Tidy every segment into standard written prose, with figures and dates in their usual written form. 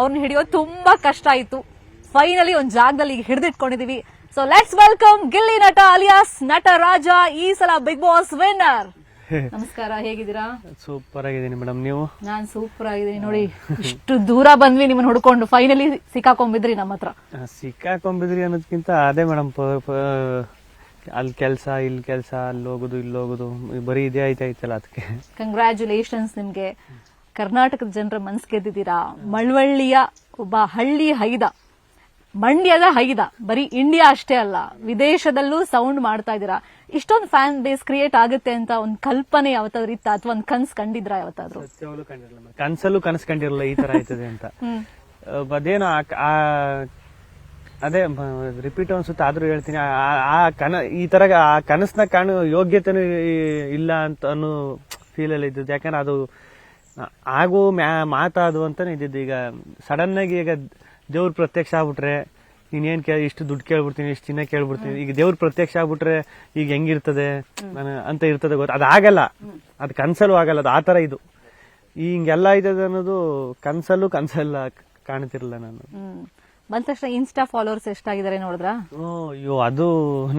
ಅವ್ರನ್ನ ಹಿಡಿಯೋದು ತುಂಬಾ ಕಷ್ಟ ಆಯ್ತು. ಫೈನಲಿ ಒಂದ್ ಜಾಗದಲ್ಲಿ ಈಗ ಹಿಡಿದಿಟ್ಕೊಂಡಿದೀವಿ. ಸೊ ಲೆಟ್ಸ್ ವೆಲ್ಕಮ್ ಗಿಲ್ಲಿ ನಟ ಅಲಿಯಾಸ್ ನಟ ರಾಜ, ಈ ಸಲ ಬಿಗ್ ಬಾಸ್ ವಿನ್ನರ್. ನಮಸ್ಕಾರ, ಹೇಗಿದ್ದೀರಾ? ಸೂಪರ್ ಆಗಿದ್ದೀನಿ ಮೇಡಮ್, ನೀವು? ನಾನ್ ಸೂಪರ್ ಆಗಿದ್ದೀನಿ. ನೋಡಿ, ಇಷ್ಟು ದೂರ ಬಂದ್ವಿ ನಿಮ್ಮನ್ನ ಹುಡ್ಕೊಂಡು, ಫೈನಲಿ ಸಿಕ್ಕಾಕೊಂಡ್ಬಿದ್ರಿ ನಮ್ಮ ಹತ್ರ. ಸಿಕ್ಕಾಕೊಂಡ್ಬಿದ್ರಿ ಅನ್ನೋದಕ್ಕಿಂತ ಅದೇ ಮೇಡಮ್, ಅಲ್ಲಿ ಕೆಲಸ ಇಲ್ಲಿ ಕೆಲಸ, ಅಲ್ಲಿ ಹೋಗುದು ಇಲ್ಲಿ ಹೋಗುದು, ಬರೀ ಇದೇ ಆಯ್ತಾಯ್ತಲ್ಲ, ಅದಕ್ಕೆ ಕಂಗ್ರ್ಯಾಚುಲೇಷನ್ಸ್ ನಿಮ್ಗೆ. ಕರ್ನಾಟಕದ ಜನರ ಮನ್ಸ್ ಗೆದ್ದಿದ್ದೀರಾ. ಮಳವಳ್ಳಿಯ ಒಬ್ಬ ಹಳ್ಳಿ ಹೈದ, ಮಂಡ್ಯದ ಹೈದ, ಬರೀ ಇಂಡಿಯಾ ಅಷ್ಟೇ ಅಲ್ಲ ವಿದೇಶದಲ್ಲೂ ಸೌಂಡ್ ಮಾಡ್ತಾ ಇದ್ದೀರಾ. ಇಷ್ಟೊಂದು ಫ್ಯಾನ್ ಬೇಸ್ ಕ್ರಿಯೇಟ್ ಆಗುತ್ತೆ ಅಂತ ಒಂದು ಕಲ್ಪನೆ ಯಾವತ್ತಾದ್ರೂ ಇತ್ತ, ಅಥವಾ ಒಂದು ಕನ್ಸ್ ಕಂಡಿದ್ರಾ ಯಾವತ್ತಾದ್ರೂ? ಕನ್ಸಲ್ಲೂ ಕನಸು ಕಂಡಿರಲ್ಲ ಈ ತರ ಆಯ್ತದೆ ಅಂತ. ಅದೇನೋ ಅದೇ ರಿಪೀಟ್ ಅನ್ಸುತ್ತೆ, ಆದ್ರೂ ಹೇಳ್ತೀನಿ, ಈ ತರ ಆ ಕನಸನ್ನ ಕಾಣೋ ಯೋಗ್ಯತೆನೂ ಇಲ್ಲ ಅಂತ ಅನ್ನೋ ಫೀಲ್ ಅಲ್ಲಿ ಇದ್ದದ್ದು. ಯಾಕಂದ್ರೆ ಅದು ಆಗೋ ಮಾತಾದು ಅಂತಾನೆ ಇದ್ದಿದ್ದು. ಈಗ ಸಡನ್ ಆಗಿ ಈಗ ದೇವ್ರ ಪ್ರತ್ಯಕ್ಷ ಆಗ್ಬಿಟ್ರೆ ನೀನೇನ್ ಇಷ್ಟು ದುಡ್ಡು ಕೇಳ್ಬಿಡ್ತೀನಿ, ಇಷ್ಟು ಚಿನ್ನ ಕೇಳ್ಬಿಡ್ತೀನಿ, ಈಗ ದೇವ್ರ ಪ್ರತ್ಯಕ್ಷ ಆಗ್ಬಿಟ್ರೆ ಈಗ ಹೆಂಗಿರ್ತದೆ ಅಂತ ಇರ್ತದೆ ಗೊತ್ತ. ಅದಾಗಲ್ಲ, ಅದು ಕನ್ಸಲ್ಲೂ ಆಗಲ್ಲ, ಅದು ಆತರ ಇದು. ಹಿಂಗೆಲ್ಲ ಇದೆ ಅನ್ನೋದು ಕನ್ಸಲ್ಲ ಕಾಣ್ತಿರ್ಲಿಲ್ಲ ನಾನು. ಬಂದ ತಕ್ಷಣ ಇನ್ಸ್ಟಾ ಫಾಲೋವರ್ಸ್ ಎಷ್ಟಾಗಿದ್ದಾರೆ ನೋಡಿದ್ರಾ? ಅಯ್ಯೋ, ಅದು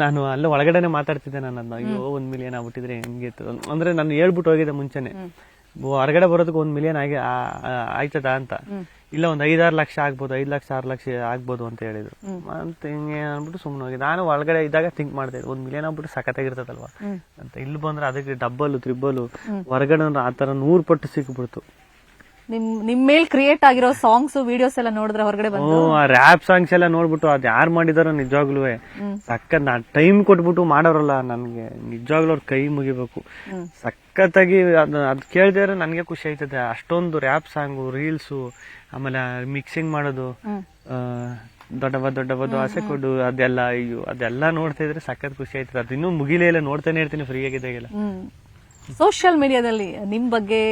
ನಾನು ಅಲ್ಲೇ ಒಳಗಡೆನೆ ಮಾತಾಡ್ತಿದ್ದೆ ನಾನು ಅದನ್ನ. ಅಯ್ಯೋ 1 ಮಿಲಿಯನ್ ಆಗ್ಬಿಟ್ಟಿದ್ರೆ ಹೆಂಗಿತ್ತು ಅಂದ್ರೆ, ನಾನು ಹೇಳ್ಬಿಟ್ಟು ಹೋಗಿದ್ದೆ ಮುಂಚೆನೆ, ಹೊರಗಡೆ ಬರೋದಕ್ಕೆ 1 ಮಿಲಿಯನ್ ಆಯ್ತದ ಅಂತ. ಇಲ್ಲ, ಒಂದ್ 5-6 ಲಕ್ಷ ಆಗ್ಬೋದು, 5 ಲಕ್ಷ 6 ಲಕ್ಷ ಆಗ್ಬೋದು ಅಂತ ಹೇಳಿದ್ರು. ಅಂತ ಹಿಂಗೆ ಅನ್ಬಿಟ್ಟು ಸುಮ್ನೆ ಹೋಗಿ, ನಾನು ಒಳಗಡೆ ಇದ್ದಾಗ ಥಿಂಕ್ ಮಾಡ್ತಾ ಇದ್ದೆ, 1 ಮಿಲಿಯನ್ ಆಗ್ಬಿಟ್ಟು ಸಖತ್ತಾಗಿರ್ತದಲ್ವಾ ಅಂತ. ಇಲ್ಲಿ ಬಂದ್ರೆ ಅದಕ್ಕೆ ಡಬ್ಬಲ್ ತ್ರಿಬಲ್, ಹೊರಗಡೆ ಆತರ 100 ಪಟ್ಟು ಸಿಕ್ಬಿಡ್ತು. ನಿಮ್ ಮೇಲ್ ಕ್ರಿಯೇಟ್ ಆಗಿರೋ ಸಾಂಗ್ಸ್ ವಿಡಿಯೋಸ್ ಎಲ್ಲ ನೋಡಿದ್ರೆ ಹೊರಗಡೆ ಬಂದು, ರ್ಯಾಪ್ ಸಾಂಗ್ಸ್ ಎಲ್ಲ ನೋಡ್ಬಿಟ್ಟು ಅದ್ ಯಾರು ಮಾಡಿದಾರೋ ನಿಜವಾಗ್ಲೂ ಸಖತ್. ನಾ ಟೈಮ್ ಕೊಟ್ಬಿಟ್ಟು ಮಾಡೋರಲ್ಲ, ನನ್ಗೆ ನಿಜವಾಗ್ಲೂ ಅವ್ರ ಕೈ ಮುಗಿಬೇಕು. ಸಖತ್ತಾಗಿ ಅದ್ ಕೇಳಿದ್ರೆ ನನ್ಗೆ ಖುಷಿ ಆಯ್ತದೆ. ಅಷ್ಟೊಂದು ರ್ಯಾಪ್ ಸಾಂಗು, ರೀಲ್ಸು, ಆಮೇಲೆ ಮಿಕ್ಸಿಂಗ್ ಮಾಡೋದು, ದೊಡ್ಡವ ಆಸೆ ಕೊಡು, ಅದೆಲ್ಲ ಅಯ್ಯೋ ಅದೆಲ್ಲ ನೋಡ್ತಾ ಇದ್ರೆ ಸಖತ್ ಖುಷಿ ಆಯ್ತದೆ. ಅದು ಇನ್ನೂ ಮುಗಿಲೇ ಇಲ್ಲ, ನೋಡ್ತಾನೆ ಇರ್ತೀನಿ ಫ್ರೀ ಆಗಿದ್ದಾಗೆಲ್ಲ. ಸೋಷಿಯಲ್ ಮೀಡಿಯಾದಲ್ಲಿ ನಿಮ್ ಬಗ್ಗೆ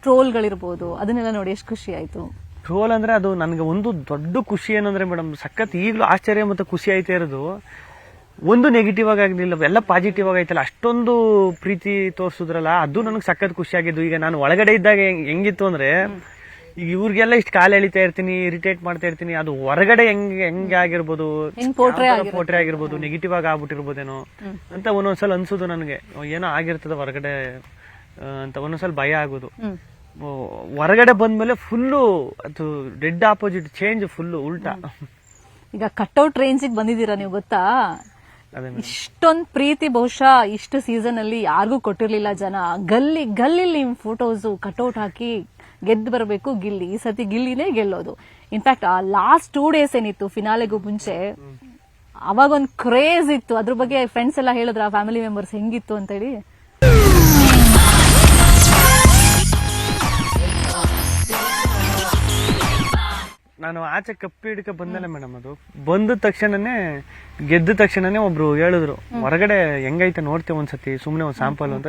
ಟ್ರೋಲ್ಗಳಿರ್ಬೋದು, ಅದನ್ನೆಲ್ಲ ನೋಡಿ ಎಷ್ಟು ಖುಷಿ ಆಯ್ತು? ಟ್ರೋಲ್ ಅಂದ್ರೆ ಅದು ನನ್ಗೆ ಒಂದು ದೊಡ್ಡ ಖುಷಿ ಏನಂದ್ರೆ ಮೇಡಮ್, ಸಖತ್ ಈಗಲೂ ಆಶ್ಚರ್ಯ ಮತ್ತು ಖುಷಿ ಆಯ್ತಾ ಇರೋದು. ಒಂದು ನೆಗೆಟಿವ್ ಆಗಿರ್ಲಿಲ್ಲ, ಎಲ್ಲ ಪಾಸಿಟಿವ್ ಆಗೈತಲ್ಲ. ಅಷ್ಟೊಂದು ಪ್ರೀತಿ ತೋರ್ಸುದ್ರಲ್ಲ, ಅದು ನನಗೆ ಸಖತ್ ಖುಷಿ ಆಗಿದ್ದು. ಈಗ ನಾನು ಒಳಗಡೆ ಇದ್ದಾಗ ಹೆಂಗಿತ್ತು ಅಂದ್ರೆ, ಈಗ ಇವ್ರಿಗೆಲ್ಲ ಇಷ್ಟು ಕಾಲ ಎಳಿತಾ ಇರ್ತೀನಿ, ಇರಿಟೇಟ್ ಮಾಡ್ತಾ ಇರ್ತೀನಿ. ಅದು ಹೊರಗಡೆ ಹೆಂಗೆ ಆಗಿರ್ಬೋದು, ಪೋಟ್ರೆ ಆಗಿರ್ಬೋದು, ನೆಗೆಟಿವ್ ಆಗಿ ಆಗ್ಬಿಟ್ಟಿರ್ಬೋದೇನೋ ಅಂತ ಒಂದೊಂದ್ಸಲ ಅನ್ಸುದು ನನಗೆ. ಏನೋ ಆಗಿರ್ತದ ಹೊರಗಡೆ ಅಂತ ಒಂದೊಂದ್ಸಲ ಭಯ ಆಗೋದು. ಹೊರಗಡೆ ಬಂದ್ಮೇಲೆ ಫುಲ್ಲು ಅದು ಡೆಡ್ ಆಪೋಸಿಟ್ ಚೇಂಜ್, ಫುಲ್ಲು ಉಲ್ಟಾ. ಈಗ ಕಟ್ಔಟ್ ರೇಂಜಿಗೆ ಬಂದಿದ್ದೀರಾ ನೀವು, ಗೊತ್ತಾ? ಇಷ್ಟೊಂದ್ ಪ್ರೀತಿ ಬಹುಶಃ ಇಷ್ಟು ಸೀಸನ್ ಅಲ್ಲಿ ಯಾರಿಗೂ ಕೊಟ್ಟಿರ್ಲಿಲ್ಲ ಜನ. ಗಲ್ಲಿ ನಿಮ್ ಫೋಟೋಸ್ ಕಟ್ಔಟ್ ಹಾಕಿ ಗೆದ್ದು ಬರಬೇಕು ಗಿಲ್ಲಿ. ಈ ಸತಿ ಗಿಲ್ಲಿನೇ ಗೆಲ್ಲೋದು. ಇನ್ಫ್ಯಾಕ್ಟ್ ಆ ಲಾಸ್ಟ್ 2 ಡೇಸ್ ಏನಿತ್ತು ಫಿನಾಲೆಗೂ ಮುಂಚೆ, ಅವಾಗ ಒಂದು ಕ್ರೇಜ್ ಇತ್ತು. ಅದ್ರ ಬಗ್ಗೆ ಫ್ರೆಂಡ್ಸ್ ಎಲ್ಲ ಹೇಳಿದ್ರ, ಫ್ಯಾಮಿಲಿ ಮೆಂಬರ್ಸ್ ಹೆಂಗಿತ್ತು ಅಂತ ಹೇಳಿ? ನಾನು ಆಚೆ ಕಪ್ಪಿ ಹಿಡ್ಕ ಬಂದಲ್ಲ ಮೇಡಮ್, ಅದು ಬಂದ ತಕ್ಷಣನೇ ಗೆದ್ದ ತಕ್ಷಣನೇ ಒಬ್ರು ಹೇಳಿದ್ರು, ಹೊರಗಡೆ ಹೆಂಗೈತೆ ನೋಡ್ತೇವೆ ಒಂದ್ಸತಿ, ಸುಮ್ನೆ ಒಂದ್ ಸ್ಯಾಂಪಲ್ ಅಂತ.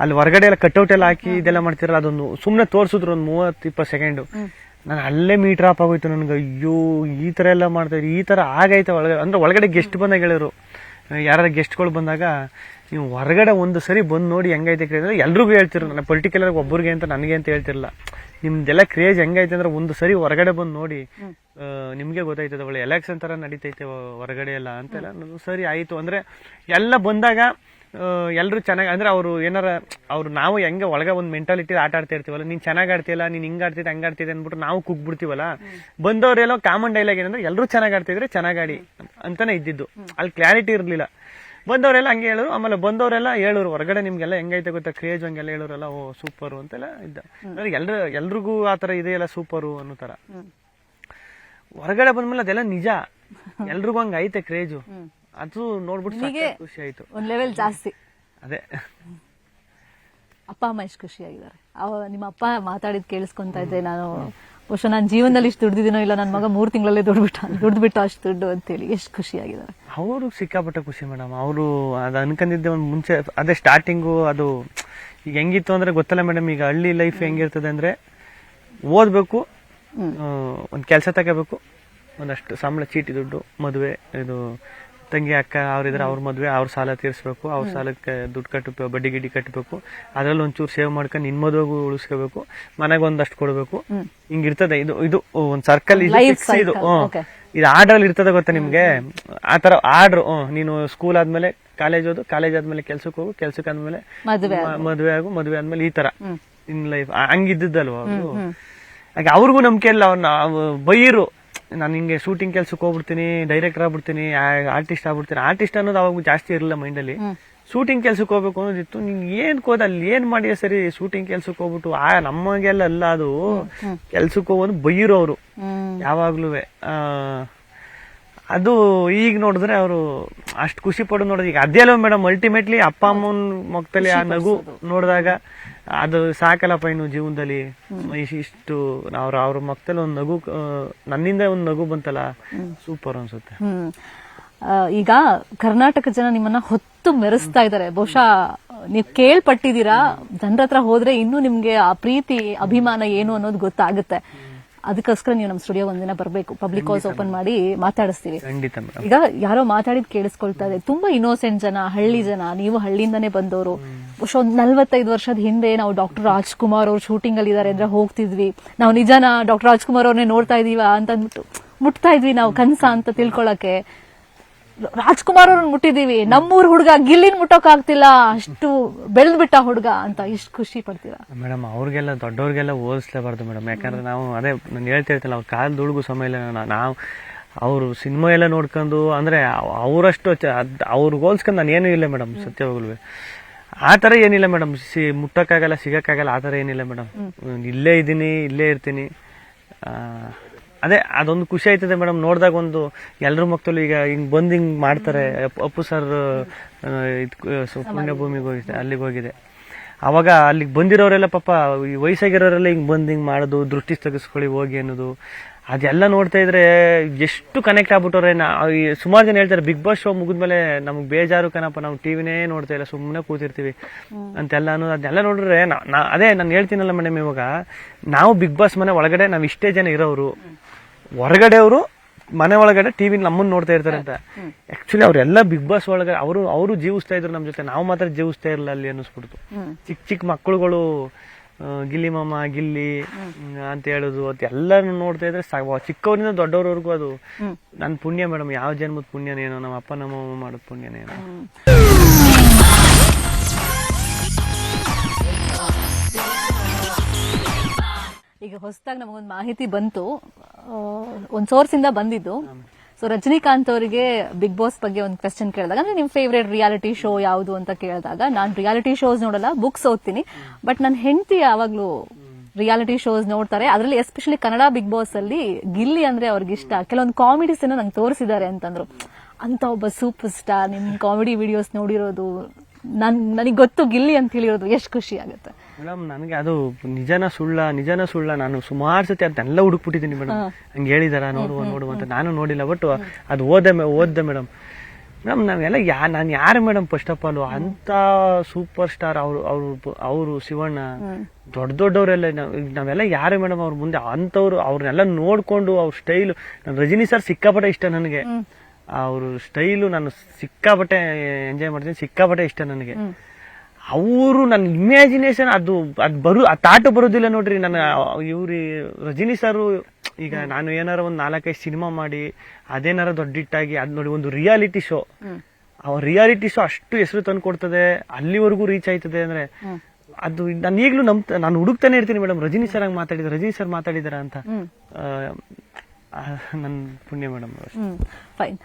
ಅಲ್ಲಿ ಹೊರಗಡೆ ಎಲ್ಲ ಕಟ್ಔಟ್ ಎಲ್ಲ ಹಾಕಿ ಇದೆಲ್ಲ ಮಾಡ್ತಿರಲ್ಲ, ಅದೊಂದು ಸುಮ್ನೆ ತೋರ್ಸಿದ್ರು ಒಂದು 30-20 ಸೆಕೆಂಡ್. ನಾನು ಅಲ್ಲೇ ಮೀಟರ್ ಆಫ್ ಆಗೋಯ್ತು ನನ್ಗೆ. ಅಯ್ಯೋ, ಈ ತರ ಎಲ್ಲ ಮಾಡ್ತಾ ಇದ್ರಿ, ಈ ತರ ಆಗೈತೆ ಒಳಗಡೆ ಅಂದ್ರೆ. ಒಳಗಡೆ ಗೆಸ್ಟ್ ಬಂದಾಗ ಹೇಳಿದ್ರು, ಯಾರು ಗೆಸ್ಟ್ಗಳು ಬಂದಾಗ, ನೀವು ಹೊರಗಡೆ ಒಂದು ಸರಿ ಬಂದು ನೋಡಿ ಹೆಂಗೈತೆ ಕ್ರೇಜ್. ಎಲ್ರಿಗೂ ಹೇಳ್ತಿರು, ನಾನು ಪರ್ಟಿಕ್ಯುಲರ್ ಒಬ್ಬರಿಗೆ ಅಂತ ನನಗೆ ಅಂತ ಹೇಳ್ತಿರಲ್ಲ. ನಿಮ್ದೆಲ್ಲ ಕ್ರೇಜ್ ಹೆಂಗೈತೆ ಅಂದ್ರೆ ಒಂದು ಸರಿ ಹೊರಗಡೆ ಬಂದು ನೋಡಿ, ನಿಮ್ಗೆ ಗೊತ್ತಾಯ್ತದ. ಒಳ್ಳೆ ಎಲೆಕ್ಷನ್ ತರ ನಡೀತೈತೆ ಹೊರಗಡೆ ಎಲ್ಲ ಅಂತೆಲ್ಲ. ಸರಿ ಆಯ್ತು ಅಂದ್ರೆ ಎಲ್ಲ ಬಂದಾಗ ಎಲ್ರು ಚೆನ್ನಾಗಿ ಅಂದ್ರೆ, ಅವ್ರು ಏನಾರ ನಾವು ಹೆಂಗೆ ಒಳಗೆ ಒಂದು ಮೆಂಟಾಲಿಟಿ ಆಟ ಆಡ್ತಾ ಇರ್ತೀವಲ್ಲ, ನೀನ್ ಚೆನ್ನಾಗ್ ಆಡ್ತಿಯಲ್ಲ, ನೀನ್ ಹಿಂಗ್ ಆಡ್ತಿದ್ದೆ ಹಂಗ ಆಡ್ತಿದ್ದೆ ಅಂದ್ಬಿಟ್ಟು ನಾವು ಕುಗ್ಬಿಡ್ತೀವಲ್ಲ. ಬಂದವರೆಲ್ಲ ಕಾಮನ್ ಡೈಲಾಗ್ ಏನಂದ್ರೆ, ಎಲ್ರು ಚೆನ್ನಾಗ್ ಆಡ್ತಿದ್ರೆ ಚೆನ್ನಾಗಾಡಿ ಅಂತಾನೆ ಇದ್ದಿದ್ದು. ಅಲ್ಲಿ ಕ್ಲಾರಿಟಿ ಇರ್ಲಿಲ್ಲ. ಬಂದವರೆಲ್ಲ ಹಂಗೆ ಹೇಳೋರು. ಆಮೇಲೆ ಬಂದವರೆಲ್ಲ ಹೇಳೋರು, ಹೊರಗಡೆ ನಿಮ್ಗೆಲ್ಲ ಹೆಂಗೈತೆ ಗೊತ್ತಾ ಕ್ರೇಜ್, ಹಂಗೆಲ್ಲ ಹೇಳೋರಲ್ಲ, ಓ ಸೂಪರು ಅಂತೆಲ್ಲ ಇದ್ದ. ಎಲ್ರಿಗೂ ಆತರ ಇದೆಯಲ್ಲ ಸೂಪರು ಅನ್ನೋ ತರ. ಹೊರಗಡೆ ಬಂದ್ಮೇಲೆ ಅದೆಲ್ಲ ನಿಜ, ಎಲ್ರಿಗೂ ಹಂಗ ಐತೆ ಕ್ರೇಜು. ಅದು ನೋಡ್ಬಿಟ್ಟು ಖುಷಿ ಆಯ್ತು, ಒಂದ್ ಲೆವೆಲ್ ಜಾಸ್ತಿ. ಅದೇ. ಅಪ್ಪ ಅಮ್ಮ ಎಷ್ಟು ಖುಷಿಯಾಗಿದ್ದಾರೆ? ನಿಮ್ಮ ಅಪ್ಪ ಮಾತಾಡಿದ್ ಕೇಳಿಸ್ಕೊಂತ ಇದ್ದೆ ನಾನು. ಬಹುಶಃ ನಾನು ಜೀವನದಲ್ಲಿ ಇಷ್ಟು ದುಡ್ದಿದ್ದೀನೋ ಇಲ್ಲ, ನನ್ನ ಮಗ 3 ತಿಂಗಳಲ್ಲೇ ದುಡ್ದು ಅಷ್ಟು ದುಡ್ಡು ಅಂತೇಳಿ ಎಷ್ಟು ಖುಷಿಯಾಗಿದ್ದಾರೆ. ಅವರು ಸಿಕ್ಕಾಪಟ್ಟೆ ಖುಷಿ ಮೇಡಮ್. ಅವರು ಅದು ಅನ್ಕೊಂಡಿದ್ದೆ ಒಂದು ಮುಂಚೆ. ಅದೇ ಸ್ಟಾರ್ಟಿಂಗು ಅದು ಈಗ ಹೆಂಗಿತ್ತು ಅಂದ್ರೆ ಗೊತ್ತಲ್ಲ ಮೇಡಮ್, ಈಗ ಹಳ್ಳಿ ಲೈಫ್ ಹೆಂಗಿರ್ತದೆ ಅಂದ್ರೆ, ಓದ್ಬೇಕು, ಒಂದ್ ಕೆಲಸ ತಗೋಬೇಕು, ಒಂದಷ್ಟು ಸಂಬಳ, ಚೀಟಿ ದುಡ್ಡು, ಮದುವೆ, ಇದು ತಂಗಿ ಅಕ್ಕ ಅವ್ರಿದ್ರೆ ಅವ್ರ ಮದ್ವೆ ಅವ್ರ ಸಾಲ ತೀರ್ಸ್ಬೇಕು, ಅವ್ರ ಸಾಲಕ್ಕೆ ದುಡ್ಡು ಕಟ್ಟಬೇಕು, ಬಡ್ಡಿ ಗಿಡ್ಡಿ ಕಟ್ಟಬೇಕು, ಅದ್ರಲ್ಲಿ ಒಂಚೂರು ಸೇವ್ ಮಾಡ್ಕೊಂಡು ನಿನ್ ಮದುವೆಗೂ ಉಳಿಸ್ಕೋಬೇಕು, ಮನೆಗೆ ಒಂದಷ್ಟು ಕೊಡ್ಬೇಕು, ಹಿಂಗಿರ್ತದೆ. ಇದು ಇದು ಒಂದ್ ಸರ್ಕಲ್ ಇದು ಫಿಕ್ಸ್ ಇದು. ಇದು ಆರ್ಡರ್ ಇರ್ತದೆ ಗೊತ್ತಾ ನಿಮ್ಗೆ, ಆತರ ಆರ್ಡರ್. ನೀನು ಸ್ಕೂಲ್ ಆದ್ಮೇಲೆ ಕಾಲೇಜ್ ಓದು, ಕಾಲೇಜ್ ಆದ್ಮೇಲೆ ಕೆಲ್ಸಕ್ಕೆ ಹೋಗು, ಕೆಲ್ಸಕ್ಕೆ ಆದ್ಮೇಲೆ ಮದ್ವೆ ಆಗು, ಮದ್ವೆ ಆದ್ಮೇಲೆ ಈ ತರ ಇನ್ ಲೈಫ್ ಹಂಗಿದ್ದಲ್ವ ಅವರು. ಹಾಗೆ ಅವ್ರಿಗೂ ನಂಬಿಕೆ ಇಲ್ಲ, ಅವ್ರನ್ನ ಬೈರು, ನಾನು ಹಿಂಗೆ ಶೂಟಿಂಗ್ ಕೆಲ್ಸಕ್ಕೆ ಹೋಗ್ಬಿಡ್ತೀನಿ, ಡೈರೆಕ್ಟರ್ ಆಗ್ಬಿಡ್ತೀನಿ, ಆರ್ಟಿಸ್ಟ್ ಆಗ್ಬಿಡ್ತೀನಿ. ಆರ್ಟಿಸ್ಟ್ ಅನ್ನೋದು ಅವಾಗ ಜಾಸ್ತಿ ಇರಲಿಲ್ಲ ಮೈಂಡಲ್ಲಿ. ಶೂಟಿಂಗ್ ಕೆಲ್ಸಕ್ಕೆ ಹೋಗ್ಬೇಕು ಅನ್ನೋದಿತ್ತು. ನೀನ್ ಏನ್ ಕೋದ ಅಲ್ಲಿ ಏನ್ ಮಾಡಿಯ ಸರಿ, ಶೂಟಿಂಗ್ ಕೆಲ್ಸಕ್ಕೆ ಹೋಗ್ಬಿಟ್ಟು ನಮಗೆಲ್ಲ ಅಲ್ಲ ಅದು, ಕೆಲ್ಸಕ್ಕೆ ಹೋಗೋದು ಬೈರು ಅವರು ಯಾವಾಗ್ಲೂ. ಅದು ಈಗ ನೋಡಿದ್ರೆ ಅವರು ಅಷ್ಟು ಖುಷಿ ಪಡೋದು ನೋಡೋದು. ಈಗ ಅದೇ ಅಲ್ವ ಮೇಡಮ್, ಅಲ್ಟಿಮೇಟ್ಲಿ ಅಪ್ಪ ಅಮ್ಮನ ಮಕ್ಕಳಲ್ಲಿ ಆ ನಗು ನೋಡಿದಾಗ ಅದು ಸಾಕಲ್ಲಪ್ಪ ಇನ್ನು ಜೀವನದಲ್ಲಿ. ಇಷ್ಟು ಅವ್ರ ಮಕ್ಕಳಲ್ಲಿ ಒಂದು ನಗು, ನನ್ನಿಂದ ಒಂದು ನಗು ಬಂತಲ್ಲ, ಸೂಪರ್ ಅನ್ಸುತ್ತೆ. ಈಗ ಕರ್ನಾಟಕ ಜನ ನಿಮ್ಮನ್ನ ಹೊತ್ತು ಮೆರೆಸ್ತಾ ಇದ್ದಾರೆ. ಬಹುಶಃ ನೀವು ಕೇಳ್ಪಟ್ಟಿದ್ದೀರಾ, ಜನರ ಹತ್ರ ಹೋದ್ರೆ ಇನ್ನೂ ನಿಮ್ಗೆ ಆ ಪ್ರೀತಿ ಅಭಿಮಾನ ಏನು ಅನ್ನೋದು ಗೊತ್ತಾಗುತ್ತೆ. ಅದಕ್ಕೋಸ್ಕರ ನೀವು ನಮ್ಮ ಸ್ಟುಡಿಯೋ ಒಂದಿನ ಬರ್ಬೇಕು, ಪಬ್ಲಿಕ್ ಹೌಸ್ ಓಪನ್ ಮಾಡಿ ಮಾತಾಡಿಸ್ತೀವಿ. ಈಗ ಯಾರೋ ಮಾತಾಡಿದ್ ಕೇಳಿಸ್ಕೊಳ್ತಾ ಇದೆ, ತುಂಬಾ ಇನ್ನೋಸೆಂಟ್ ಜನ, ಹಳ್ಳಿ ಜನ, ನೀವು ಹಳ್ಳಿಯಿಂದಾನೇ ಬಂದವರು. ಬಹುಶಃ ಒಂದ್ 45 ವರ್ಷದ ಹಿಂದೆ ನಾವು ಡಾಕ್ಟರ್ ರಾಜ್ಕುಮಾರ್ ಅವ್ರು ಶೂಟಿಂಗ್ ಅಲ್ಲಿ ಇದಾರೆ ಅಂದ್ರೆ ಹೋಗ್ತಿದ್ವಿ, ನಾವು ನಿಜಾನ ಡಾಕ್ಟರ್ ರಾಜ್ಕುಮಾರ್ ಅವ್ರನ್ನೇ ನೋಡ್ತಾ ಇದೀವ ಅಂತ ಅಂದ್ಬಿಟ್ಟು ಮುಟ್ತಾ ಇದ್ವಿ, ನಾವು ಕನ್ಸ ಅಂತ ತಿಳ್ಕೊಳಕ್ಕೆ. ರಾಜ್ಕುಮಾರ್ ಅವ್ರನ್ನ ಮುಟ್ಟಿದೀವಿ, ನಮ್ಮೂರ್ ಹುಡುಗ ಗಿಲ್ಲಿನ್ ಮುಟ್ಟೋಕ್ ಆಗ್ತಿಲ್ಲ, ಅಷ್ಟು ಬೆಳೆದ್ಬಿಟ್ಟ ಹುಡುಗ ಅಂತ ಇಷ್ಟು ಖುಷಿ ಪಡ್ತೀರಾ ಮೇಡಮ್? ಅವ್ರಿಗೆಲ್ಲ ದೊಡ್ಡವ್ರಿಗೆಲ್ಲ ಹೋಲಿಸ್ಲೇಬಾರ್ದು ಮೇಡಮ್, ಯಾಕಂದ್ರೆ ನಾವು ಅದೇ ನಾನು ಹೇಳ್ತಿರ್ತಿಲ್ಲ, ಅವ್ರ ಕಾಲ್ ದುಡ್ಗು ಸಮಯ ಇಲ್ಲ. ನಾವು ಅವರು ಸಿನಿಮಾ ಎಲ್ಲ ನೋಡ್ಕೊಂಡು ಅಂದ್ರೆ ಅವರಷ್ಟು ಅವ್ರಿಗೆ ಹೋಲ್ಸ್ಕೊಂಡು ನಾನು ಏನೂ ಇಲ್ಲ ಮೇಡಮ್, ಸತ್ಯವಾಗ್ಲೂ ಆ ತರ ಏನಿಲ್ಲ ಮೇಡಮ್. ಮುಟ್ಟಕ್ಕಾಗಲ್ಲ, ಸಿಗಕ್ಕಾಗಲ್ಲ, ಆ ತರ ಏನಿಲ್ಲ ಮೇಡಮ್. ಇಲ್ಲೇ ಇದ್ದೀನಿ, ಇಲ್ಲೇ ಇರ್ತೀನಿ. ಅದೇ ಅದೊಂದು ಖುಷಿ ಆಯ್ತದೆ ಮೇಡಮ್ ನೋಡಿದಾಗ. ಒಂದು ಎಲ್ರ ಮಕ್ಕಳು ಈಗ ಹಿಂಗ್ ಬಂದ್ ಹಿಂಗ್ ಮಾಡ್ತಾರೆ. ಅಪ್ಪು ಸರ್ ಪುಣ್ಯಭೂಮಿಗೆ ಹೋಗಿದೆ, ಅಲ್ಲಿಗೆ ಹೋಗಿದೆ. ಅವಾಗ ಅಲ್ಲಿಗೆ ಬಂದಿರೋರೆಲ್ಲ ಪಾಪ ವಯಸ್ಸಾಗಿರೋರೆಲ್ಲ ಹಿಂಗ್ ಬಂದ್ ಹಿಂಗ್ ಮಾಡೋದು, ದೃಷ್ಟಿ ತೆಗೆಸ್ಕೊಳ್ಳಿ ಹೋಗಿ ಅನ್ನೋದು, ಅದೆಲ್ಲ ನೋಡ್ತಾ ಇದ್ರೆ ಎಷ್ಟು ಕನೆಕ್ಟ್ ಆಗ್ಬಿಟ್ಟವ್ರೆ. ಸುಮಾರು ಜನ ಹೇಳ್ತಾರೆ ಬಿಗ್ ಬಾಸ್ ಶೋ ಮುಗಿದ್ಮೇಲೆ ನಮ್ಗೆ ಬೇಜಾರು ಕಣಪ್ಪ, ನಾವು ಟಿವಿನೇ ನೋಡ್ತಾ ಇಲ್ಲ, ಸುಮ್ಮನೆ ಕೂತಿರ್ತೀವಿ ಅಂತೆಲ್ಲ ಅನ್ನೋದು. ಅದನ್ನೆಲ್ಲ ನೋಡಿದ್ರೆ ಅದೇ ನಾನು ಹೇಳ್ತೀನಲ್ಲ ಮೇಡಮ್, ಇವಾಗ ನಾವು ಬಿಗ್ ಬಾಸ್ ಮನೆ ಒಳಗಡೆ ನಾವ್ ಇಷ್ಟೇ ಜನ ಇರೋರು, ಹೊರಗಡೆ ಅವರು ಮನೆ ಒಳಗಡೆ ಟಿವಿ ನಮ್ಮನ್ನ ನೋಡ್ತಾ ಇರ್ತಾರೆ ಅಂತ. ಆಕ್ಚುಲಿ ಅವರೆಲ್ಲ ಬಿಗ್ ಬಾಸ್ ಒಳಗಡೆ ಅವರು ಜೀವಿಸ್ತಾ ಇದ್ರು ನಮ್ ಜೊತೆ, ನಾವು ಮಾತ್ರ ಜೀವಿಸ್ತಾ ಇರಲಿಲ್ಲ ಅಲ್ಲಿ ಅನ್ನಿಸ್ಬಿಡ್ತು. ಚಿಕ್ಕ ಚಿಕ್ಕ ಮಕ್ಕಳುಗಳು ಗಿಲ್ಲಿ ಮಾಮ ಗಿಲ್ಲಿ ಅಂತ ಹೇಳುದು, ಅದೆಲ್ಲರೂ ನೋಡ್ತಾ ಇದ್ರೆ ಚಿಕ್ಕವರಿಂದ ದೊಡ್ಡವ್ರವರೆಗೂ ಅದು ನನ್ ಪುಣ್ಯ ಮೇಡಮ್. ಯಾವ ಜನ್ಮದ ಪುಣ್ಯನೇನೋ, ನಮ್ಮ ಅಪ್ಪ ನಮ್ಮಮ್ಮ ಮಾಡೋದ್ ಪುಣ್ಯನೇನೋ. ಈಗ ಹೊಸದಾಗಿ ನಮಗೊಂದು ಮಾಹಿತಿ ಬಂತು, ಒಂದ್ ಸೋರ್ಸ್ ಇಂದ ಬಂದಿದ್ದು. ಸೊ ರಜನಿಕಾಂತ್ ಅವರಿಗೆ ಬಿಗ್ ಬಾಸ್ ಬಗ್ಗೆ ಒಂದು ಕ್ವೆಶ್ಚನ್ ಕೇಳಿದಾಗ, ಅಂದ್ರೆ ನಿಮ್ ಫೇವ್ರೇಟ್ ರಿಯಾಲಿಟಿ ಶೋ ಯಾವುದು ಅಂತ ಕೇಳಿದಾಗ, ನಾನು ರಿಯಾಲಿಟಿ ಶೋಸ್ ನೋಡಲ್ಲ, ಬುಕ್ಸ್ ಓದ್ತೀನಿ, ಬಟ್ ನನ್ನ ಹೆಂಡತಿ ಯಾವಾಗ್ಲೂ ರಿಯಾಲಿಟಿ ಶೋಸ್ ನೋಡ್ತಾರೆ. ಅದರಲ್ಲಿ ಎಸ್ಪೆಷಲಿ ಕನ್ನಡ ಬಿಗ್ ಬಾಸ್ ಅಲ್ಲಿ ಗಿಲ್ಲಿ ಅಂದ್ರೆ ಅವ್ರಿಗೆ ಇಷ್ಟ. ಕೆಲವೊಂದು ಕಾಮಿಡೀಸ್ ನಂಗೆ ತೋರಿಸಿದ್ದಾರೆ ಅಂತಂದ್ರು. ಅಂತ ಒಬ್ಬ ಸೂಪರ್ ಸ್ಟಾರ್ ನಿಮ್ ಕಾಮಿಡಿ ವಿಡಿಯೋಸ್ ನೋಡಿರೋದು, ನನಗೆ ಗೊತ್ತು ಗಿಲ್ಲಿ ಅಂತ ಹೇಳಿರೋದು, ಎಷ್ಟು ಖುಷಿ ಆಗುತ್ತೆ ಮೇಡಮ್. ನನಗೆ ಅದು ನಿಜನ ಸುಳ್ಳ ನಾನು ಸುಮಾರು ಸತಿ ಅದನ್ನೆಲ್ಲ ಹುಡುಕ್ಬಿಟ್ಟಿದ್ದೀನಿ ಮೇಡಮ್. ಹಂಗೆ ಹೇಳಿದಾರ ನೋಡುವ ಅಂತ ನಾನು ನೋಡಿಲ್ಲ, ಬಟ್ ಅದು ಓದ್ದೆ ಮೇಡಮ್. ನಾವೆಲ್ಲ ನಾನು ಯಾರು ಮೇಡಮ್ ಫಸ್ಟ್ ಆಫ್ ಆಲ್ ಅಂತ ಸೂಪರ್ ಸ್ಟಾರ್ ಅವರು ಶಿವಣ್ಣ ದೊಡ್ಡವರೆಲ್ಲ ನಾವೆಲ್ಲ ಯಾರು ಮೇಡಮ್ ಅವ್ರ ಮುಂದೆ ಅಂತವ್ರು. ಅವ್ರನ್ನೆಲ್ಲ ನೋಡ್ಕೊಂಡು ಅವ್ರ ಸ್ಟೈಲು, ರಜನಿ ಸರ್ ಸಿಕ್ಕಾಪಟ್ಟೆ ಇಷ್ಟ ನನಗೆ. ಅವ್ರ ಸ್ಟೈಲು ನಾನು ಸಿಕ್ಕಾಪಟ್ಟೆ ಎಂಜಾಯ್ ಮಾಡ್ತೀನಿ, ಸಿಕ್ಕಾಪಟ್ಟೆ ಇಷ್ಟ ನನಗೆ. ಅವರು ನನ್ನ ಇಮ್ಯಾಜಿನೇಷನ್ ಅದು ತಾಟು ಬರೋದಿಲ್ಲ ನೋಡ್ರಿ. ನನ್ನ ಇವ್ರಿ ರಜನಿ ಸರ್ ಈಗ ನಾನು ಏನಾರ ಒಂದ್ 4-5 ಸಿನಿಮಾ ಮಾಡಿ ಅದೇನಾರ ದೊಡ್ಡಿಟ್ಟಾಗಿ ಅದ್ ನೋಡಿ ಒಂದು ರಿಯಾಲಿಟಿ ಶೋ, ಅವ್ರ ರಿಯಾಲಿಟಿ ಶೋ ಅಷ್ಟು ಹೆಸರು ತಂದು ಕೊಡ್ತದೆ, ಅಲ್ಲಿವರೆಗೂ ರೀಚ್ ಆಯ್ತದೆ ಅಂದ್ರೆ ಅದು ನಾನು ಈಗಲೂ ನಾನು ಹುಡುಕ್ತಾನೆ ಇರ್ತೀನಿ ಮೇಡಮ್. ರಜನಿ ಸರ್ ಮಾತಾಡಿದಾರ ಅಂತ. ನನ್ ಪುಣ್ಯ ಮೇಡಮ್. ಫೈನ್.